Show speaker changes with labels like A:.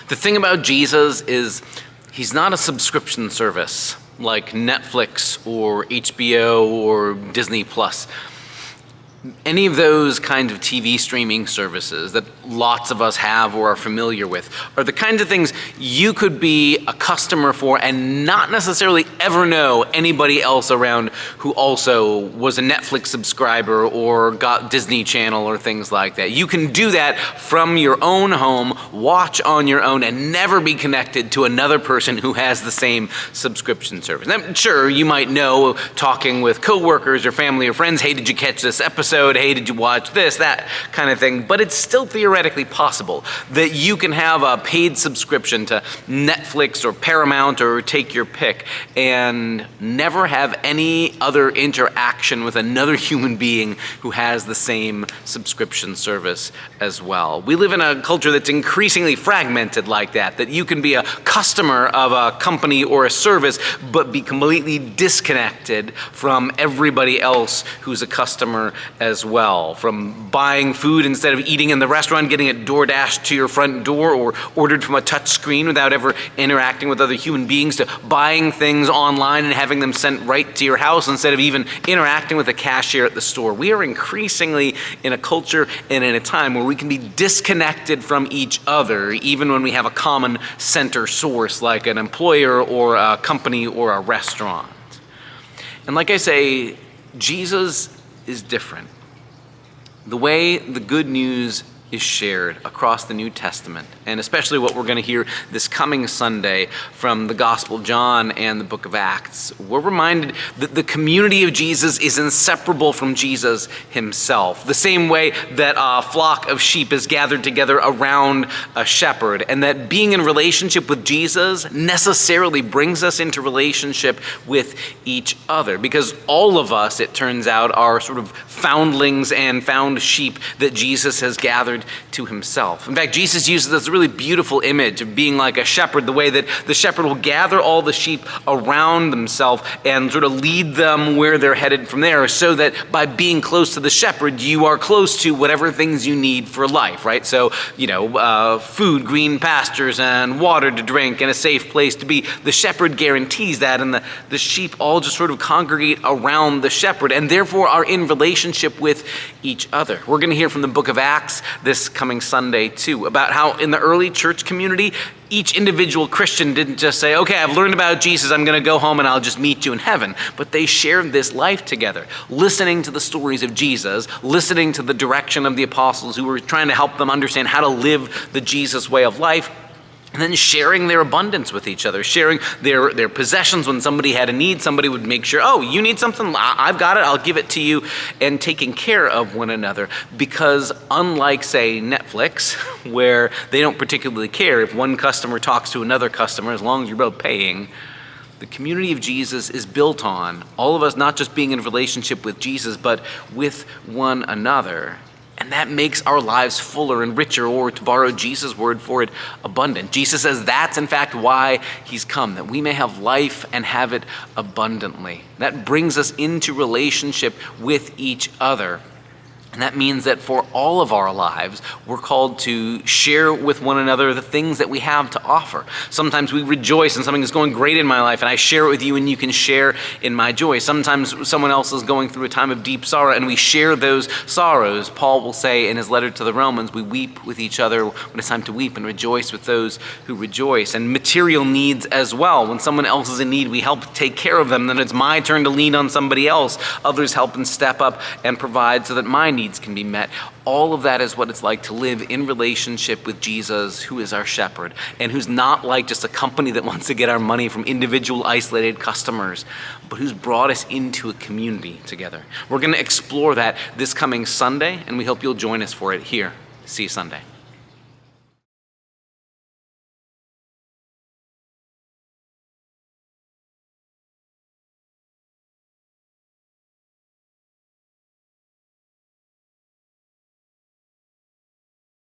A: The thing about Jesus is he's not a subscription service like Netflix or HBO or Disney Plus. Any of those kinds of TV streaming services that lots of us have or are familiar with are the kinds of things you could be a customer for and not necessarily ever know anybody else around who also was a Netflix subscriber or got Disney Channel or things like that. You can do that from your own home, watch on your own, and never be connected to another person who has the same subscription service. Now, sure, you might know, talking with coworkers or family or friends, hey, did you catch this episode? Hey, did you watch this? That kind of thing. But it's still theoretically possible that you can have a paid subscription to Netflix or Paramount or take your pick and never have any other interaction with another human being who has the same subscription service as well. We live in a culture that's increasingly fragmented like that you can be a customer of a company or a service, but be completely disconnected from everybody else who's a customer as well. From buying food instead of eating in the restaurant, getting it DoorDashed to your front door or ordered from a touch screen without ever interacting with other human beings, to buying things online and having them sent right to your house instead of even interacting with the cashier at the store. We are increasingly in a culture and in a time where we can be disconnected from each other, even when we have a common center source like an employer or a company or a restaurant. And like I say, Jesus is different. The way the good news is shared across the New Testament, and especially what we're going to hear this coming Sunday from the Gospel of John and the book of Acts, we're reminded that the community of Jesus is inseparable from Jesus himself. The same way that a flock of sheep is gathered together around a shepherd, and that being in relationship with Jesus necessarily brings us into relationship with each other, because all of us, it turns out, are sort of foundlings and found sheep that Jesus has gathered to himself. In fact, Jesus uses this really beautiful image of being like a shepherd, the way that the shepherd will gather all the sheep around himself and sort of lead them where they're headed from there, so that by being close to the shepherd, you are close to whatever things you need for life, right? So, food, green pastures, and water to drink, and a safe place to be. The shepherd guarantees that, and the sheep all just sort of congregate around the shepherd, and therefore are in relationship with each other. We're going to hear from the book of Acts this coming Sunday too, about how in the early church community, each individual Christian didn't just say, okay, I've learned about Jesus, I'm going to go home and I'll just meet you in heaven. But they shared this life together, listening to the stories of Jesus, listening to the direction of the apostles who were trying to help them understand how to live the Jesus way of life, and then sharing their abundance with each other, sharing their possessions. When somebody had a need, somebody would make sure, oh, you need something? I've got it, I'll give it to you, and taking care of one another. Because unlike, say, Netflix, where they don't particularly care if one customer talks to another customer, as long as you're both paying, the community of Jesus is built on all of us not just being in relationship with Jesus, but with one another. And that makes our lives fuller and richer, or to borrow Jesus' word for it, abundant. Jesus says that's in fact why he's come, that we may have life and have it abundantly. That brings us into relationship with each other. And that means that for all of our lives, we're called to share with one another the things that we have to offer. Sometimes we rejoice and something is going great in my life, and I share it with you and you can share in my joy. Sometimes someone else is going through a time of deep sorrow and we share those sorrows. Paul will say in his letter to the Romans, we weep with each other when it's time to weep and rejoice with those who rejoice. And material needs as well. When someone else is in need, we help take care of them. Then it's my turn to lean on somebody else. Others help and step up and provide so that my needs can be met. All of that is what it's like to live in relationship with Jesus, who is our shepherd, and who's not like just a company that wants to get our money from individual isolated customers, but who's brought us into a community together. We're going to explore that this coming Sunday, and we hope you'll join us for it here. See you Sunday.